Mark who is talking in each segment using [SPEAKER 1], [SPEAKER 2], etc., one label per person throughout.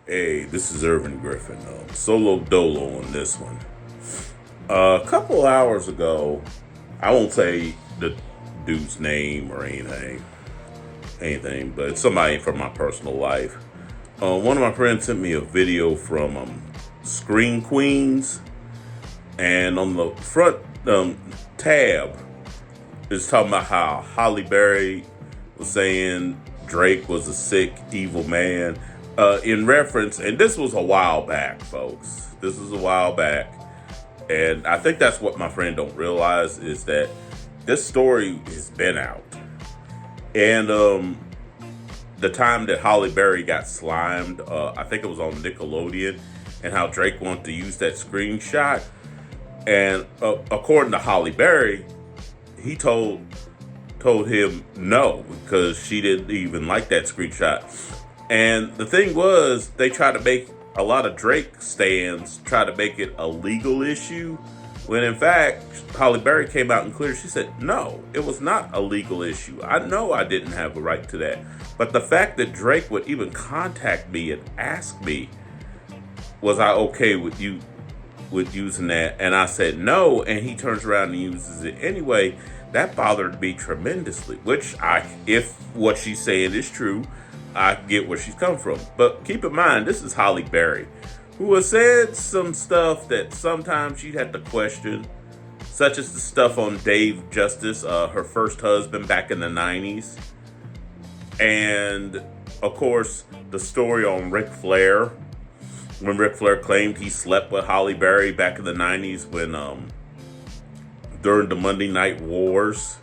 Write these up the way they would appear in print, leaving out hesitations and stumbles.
[SPEAKER 1] Hey, this is Irvin Griffin. Solo dolo on this one. A couple hours ago, I won't say the dude's name or anything, but it's somebody from my personal life. One of my friends sent me a video from Screen Queens, and on the front tab, it's talking about how Holly Berry was saying Drake was a sick, evil man. In reference, and this was a while back, folks. This was a while back. And I think that's what my friend don't realize is that this story has been out. And the time that Holly Berry got slimed, I think it was on Nickelodeon, and how Drake wanted to use that screenshot. And according to Holly Berry, he told him no because she didn't even like that screenshot. And the thing was, they tried to make a lot of Drake stands try to make it a legal issue, when in fact Holly Berry came out and clear. She said, "No, it was not a legal issue. I know I didn't have a right to that, but the fact that Drake would even contact me and ask me, was I okay with you with using that?" And I said no, and he turns around and uses it anyway. That bothered me tremendously. Which if what she's saying is true, I get where she's come from. But keep in mind, this is Holly Berry, who has said some stuff that sometimes she'd have to question, such as the stuff on Dave Justice, her first husband back in the 90s. And, of course, the story on Ric Flair, when Ric Flair claimed he slept with Holly Berry back in the 90s when, during the Monday Night Wars.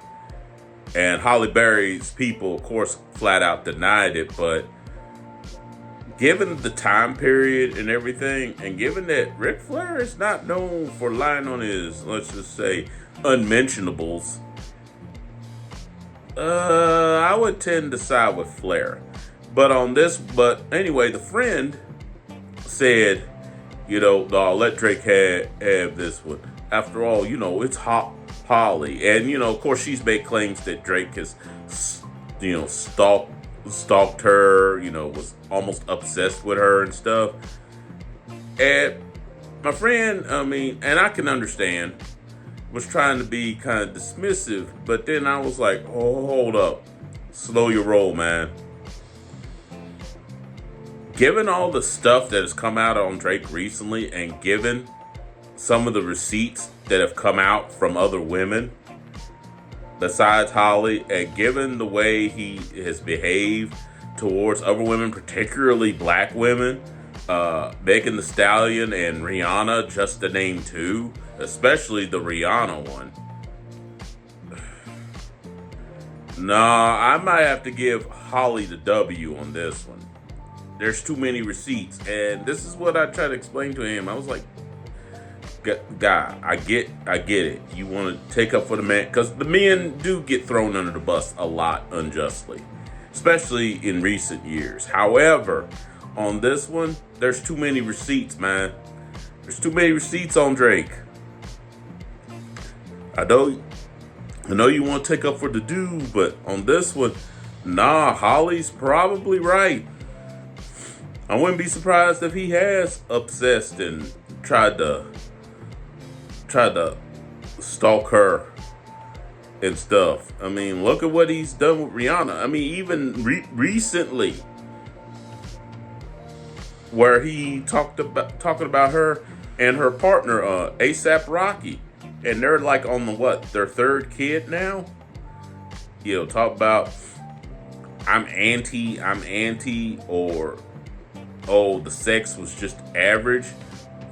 [SPEAKER 1] And Holly Berry's people, of course, flat out denied it. But given the time period and everything, and given that Ric Flair is not known for lying on his, let's just say, unmentionables, I would tend to side with Flair. But anyway, the friend said, "No, let Drake have this one. After all, it's Holly." And, of course, she's made claims that Drake has, stalked her, was almost obsessed with her and stuff. And my friend, and I can understand, was trying to be kind of dismissive, but then I was like, "Oh, hold up. Slow your roll, man." Given all the stuff that has come out on Drake recently, and given some of the receipts that have come out from other women besides Holly, and given the way he has behaved towards other women, particularly black women, Megan Thee Stallion and Rihanna, just to name two, especially the Rihanna one. Nah, I might have to give Holly the W on this one. There's too many receipts, and this is what I tried to explain to him. I was like, "Guy, I get it. You want to take up for the man," because the men do get thrown under the bus a lot unjustly, especially in recent years. However, on this one, there's too many receipts, man. There's too many receipts on Drake. I know you want to take up for the dude, but on this one, nah, Holly's probably right. I wouldn't be surprised if he has obsessed and tried to stalk her and stuff. Look at what he's done with Rihanna. Even recently, where he talking about her and her partner, ASAP Rocky, and they're like on their third kid now. Talk about I'm anti, or oh, the sex was just average.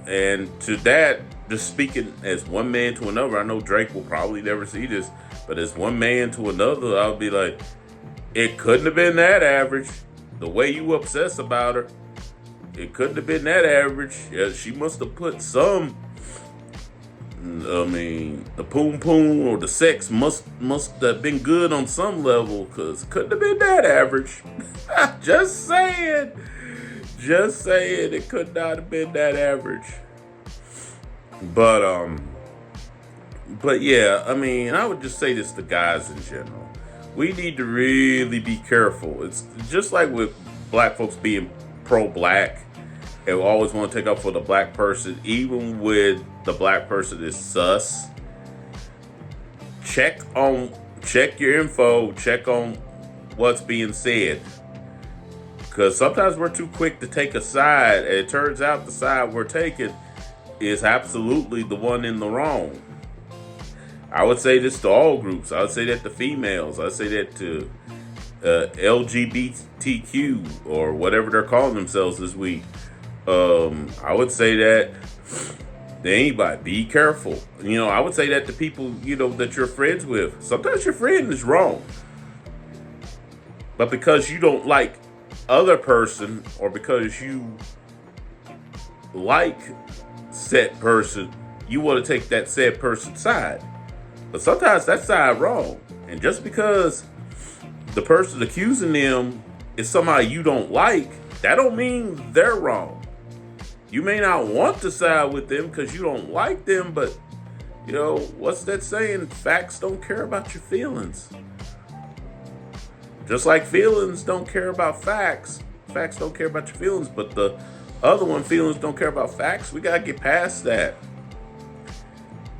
[SPEAKER 1] And to that, just speaking as one man to another, I know Drake will probably never see this, but as one man to another, I would be like, it couldn't have been that average. The way you obsess about her, it couldn't have been that average. Yeah, she must have put some. The poom poom or the sex must have been good on some level, because it couldn't have been that average. Just saying. It could not have been that average. But yeah, I would just say this to guys in general. We need to really be careful. It's just like with black folks being pro-black. and always want to take up for the black person, even when the black person is sus. Check your info, check on what's being said. Because sometimes we're too quick to take a side, and it turns out the side we're taking is absolutely the one in the wrong. I would say this to all groups. I would say that to females. I would say that to LGBTQ or whatever they're calling themselves this week. I would say that to anybody, be careful. I would say that to people, that you're friends with. Sometimes your friend is wrong. But because you don't like other person, or because you like said person, you want to take that said person's side. But sometimes that side wrong. And just because the person accusing them is somebody you don't like, that don't mean they're wrong. You may not want to side with them because you don't like them, but what's that saying? Facts don't care about your feelings. Just like feelings don't care about facts. Facts don't care about your feelings, but the other one, feelings don't care about facts. We gotta get past that.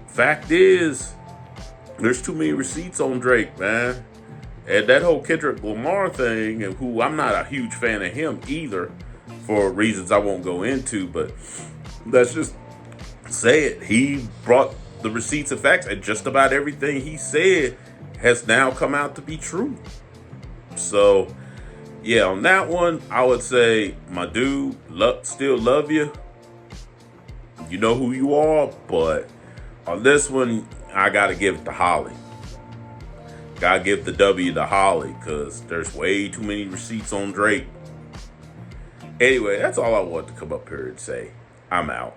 [SPEAKER 1] Fact is, there's too many receipts on Drake, man. And that whole Kendrick Lamar thing, and who I'm not a huge fan of him either, for reasons I won't go into, but let's just say it. He brought the receipts and facts, and just about everything he said has now come out to be true. So, yeah, on that one, I would say, my dude, still love you. You know who you are, but on this one, I gotta give it to Holly. Gotta give the W to Holly, because there's way too many receipts on Drake. Anyway, that's all I want to come up here and say. I'm out.